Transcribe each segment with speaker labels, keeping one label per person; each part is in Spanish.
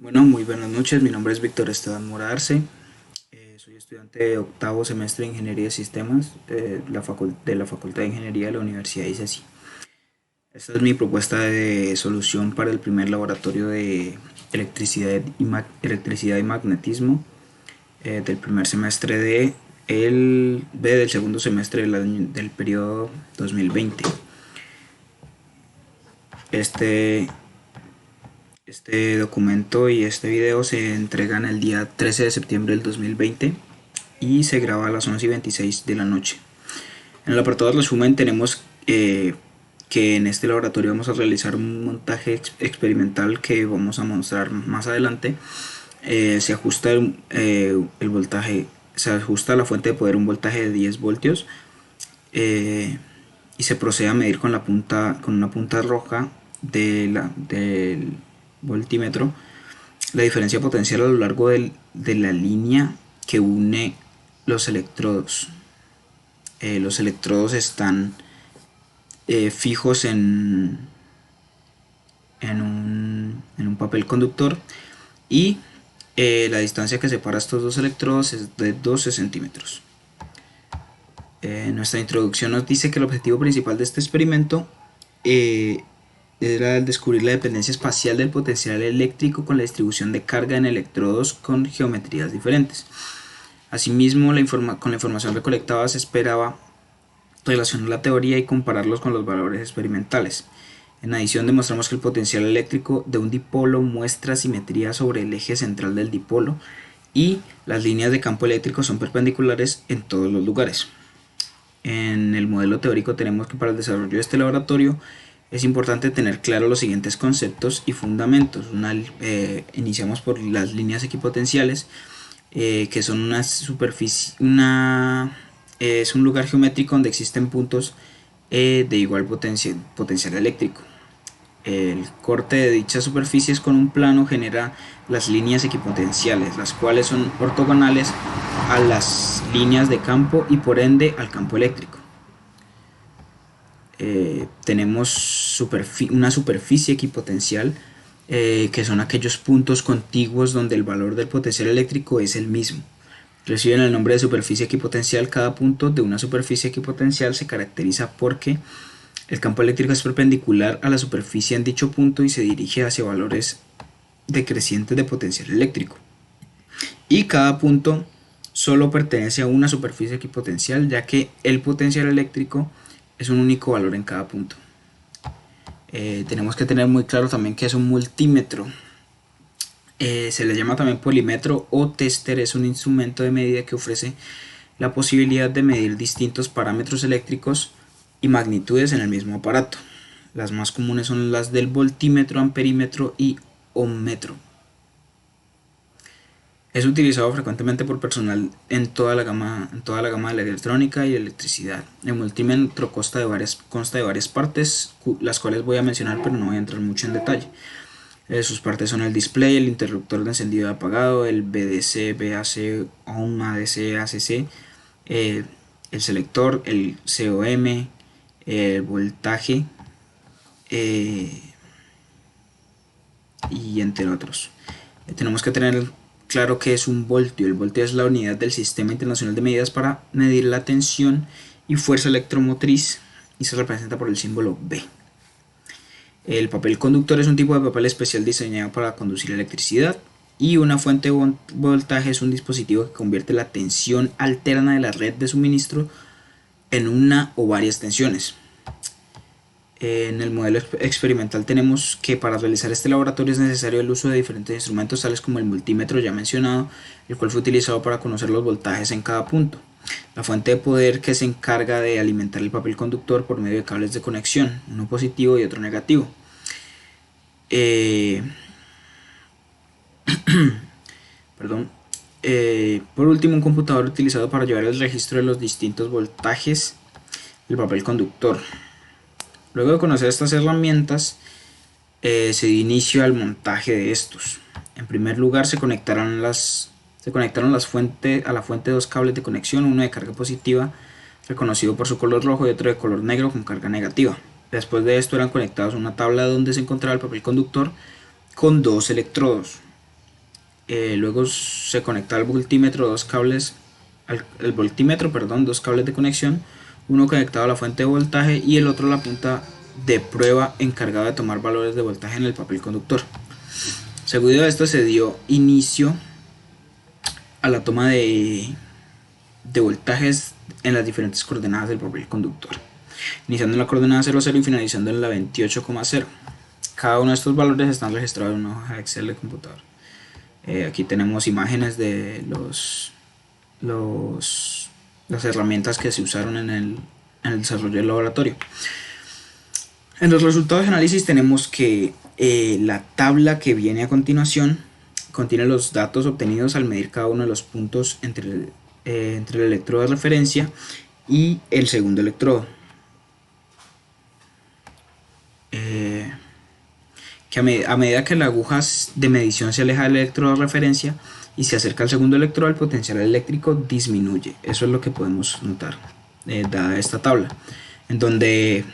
Speaker 1: Bueno, muy buenas noches. Mi nombre es Víctor Esteban Mora Arce. Soy estudiante de octavo semestre de Ingeniería de Sistemas de la Facultad de Ingeniería de la Universidad de ICESI. Esta es mi propuesta de solución para el primer laboratorio de electricidad y magnetismo del primer semestre del segundo semestre del periodo 2020. Este Este documento y este video se entregan el día 13 de septiembre del 2020 y se graba a las 11:26 de la noche. En el apartado de resumen tenemos que en este laboratorio vamos a realizar un montaje experimental que vamos a mostrar más adelante. Se ajusta el voltaje, se ajusta la fuente de poder un voltaje de 10 voltios y se procede a medir con una punta roja del voltímetro la diferencia potencial a lo largo de la línea que une los electrodos. Los electrodos están fijos en un papel conductor y la distancia que separa estos dos electrodos es de 12 centímetros. Nuestra introducción nos dice que el objetivo principal de este experimento era descubrir la dependencia espacial del potencial eléctrico con la distribución de carga en electrodos con geometrías diferentes. Asimismo, con la información recolectada se esperaba relacionar la teoría y compararlos con los valores experimentales. En adición, demostramos que el potencial eléctrico de un dipolo muestra simetría sobre el eje central del dipolo y las líneas de campo eléctrico son perpendiculares en todos los lugares. En el modelo teórico tenemos que para el desarrollo de este laboratorio es importante tener claro los siguientes conceptos y fundamentos. Iniciamos por las líneas equipotenciales, que son una superficie, es un lugar geométrico donde existen puntos de igual potencial eléctrico. El corte de dichas superficies con un plano genera las líneas equipotenciales, las cuales son ortogonales a las líneas de campo y por ende al campo eléctrico. Tenemos una superficie equipotencial, que son aquellos puntos contiguos donde el valor del potencial eléctrico es el mismo. Reciben el nombre de superficie equipotencial. Cada punto de una superficie equipotencial se caracteriza porque el campo eléctrico es perpendicular a la superficie en dicho punto y se dirige hacia valores decrecientes de potencial eléctrico. Y cada punto solo pertenece a una superficie equipotencial, ya que el potencial eléctrico es un único valor en cada punto. Tenemos que tener muy claro también que es un multímetro. Se le llama también polímetro o tester. Es un instrumento de medida que ofrece la posibilidad de medir distintos parámetros eléctricos y magnitudes en el mismo aparato. Las más comunes son las del voltímetro, amperímetro y ohmmetro. Es utilizado frecuentemente por personal en toda la gama de la electrónica y electricidad. El multímetro consta de varias partes, las cuales voy a mencionar, pero no voy a entrar mucho en detalle. Sus partes son el display, el interruptor de encendido y apagado, el BDC, BAC, OHM, ADC, ACC, el selector, el COM, el voltaje y entre otros. Tenemos que tener claro que es un voltio. El voltio es la unidad del Sistema Internacional de Medidas para medir la tensión y fuerza electromotriz y se representa por el símbolo B. El papel conductor es un tipo de papel especial diseñado para conducir electricidad, y una fuente de voltaje es un dispositivo que convierte la tensión alterna de la red de suministro en una o varias tensiones. En el modelo experimental tenemos que para realizar este laboratorio es necesario el uso de diferentes instrumentos tales como el multímetro ya mencionado, el cual fue utilizado para conocer los voltajes en cada punto. La fuente de poder que se encarga de alimentar el papel conductor por medio de cables de conexión, uno positivo y otro negativo. Por último, un computador utilizado para llevar el registro de los distintos voltajes del papel conductor. Luego de conocer estas herramientas, se dio inicio al montaje de estos. En primer lugar, se conectaron a la fuente dos cables de conexión, uno de carga positiva reconocido por su color rojo y otro de color negro con carga negativa. Después de esto eran conectados a una tabla donde se encontraba el papel conductor con dos electrodos. luego se conecta al voltímetro dos cables, el voltímetro, perdón, dos cables de conexión, uno conectado a la fuente de voltaje y el otro a la punta de prueba encargada de tomar valores de voltaje en el papel conductor. Seguido de esto se dio inicio a la toma de voltajes en las diferentes coordenadas del papel conductor, iniciando en la coordenada 00 y finalizando en la 28,0. Cada uno de estos valores están registrados en una hoja Excel de computador. Aquí tenemos imágenes de las herramientas que se usaron en el desarrollo del laboratorio. En los resultados de análisis tenemos que la tabla que viene a continuación contiene los datos obtenidos al medir cada uno de los puntos entre el electrodo de referencia y el segundo electrodo. Que a medida que la aguja de medición se aleja del electrodo de referencia y se acerca al segundo electrodo, el potencial eléctrico disminuye. Eso es lo que podemos notar dada esta tabla, en donde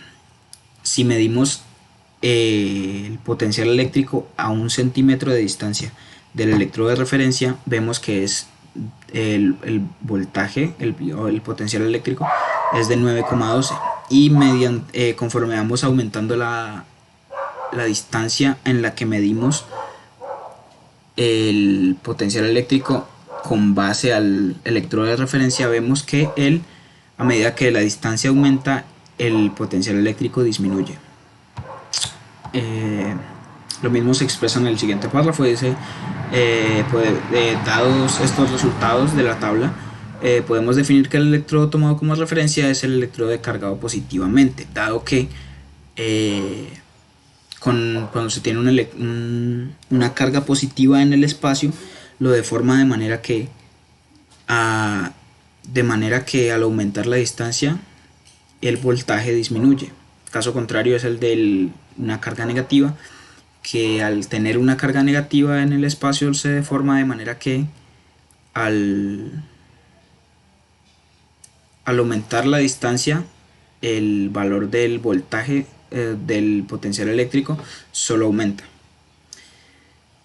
Speaker 1: si medimos el potencial eléctrico a 1 centímetro de distancia del electrodo de referencia, vemos que es el voltaje, el potencial eléctrico es de 9,12 y conforme vamos aumentando la distancia en la que medimos el potencial eléctrico con base al electrodo de referencia, vemos que a medida que la distancia aumenta, el potencial eléctrico disminuye. Lo mismo se expresa en el siguiente párrafo. Dice, dados estos resultados de la tabla, podemos definir que el electrodo tomado como referencia es el electrodo cargado positivamente, dado que cuando se tiene una carga positiva en el espacio, lo deforma de manera que al aumentar la distancia el voltaje disminuye. Caso contrario es el de una carga negativa, que al tener una carga negativa en el espacio se deforma de manera que al aumentar la distancia el valor del voltaje del potencial eléctrico solo aumenta.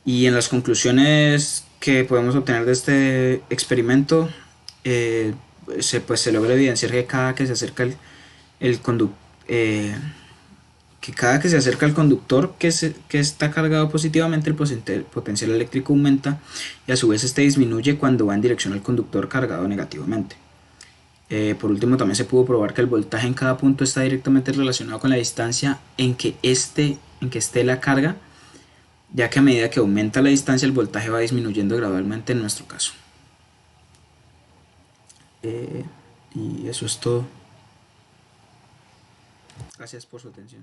Speaker 1: Y en las conclusiones que podemos obtener de este experimento, se logra evidenciar que cada que se acerca al conductor que está cargado positivamente, el potencial eléctrico aumenta, y a su vez este disminuye cuando va en dirección al conductor cargado negativamente. Por último, también se pudo probar que el voltaje en cada punto está directamente relacionado con la distancia en que esté la carga, ya que a medida que aumenta la distancia el voltaje va disminuyendo gradualmente en nuestro caso. Y eso es todo. Gracias por su atención.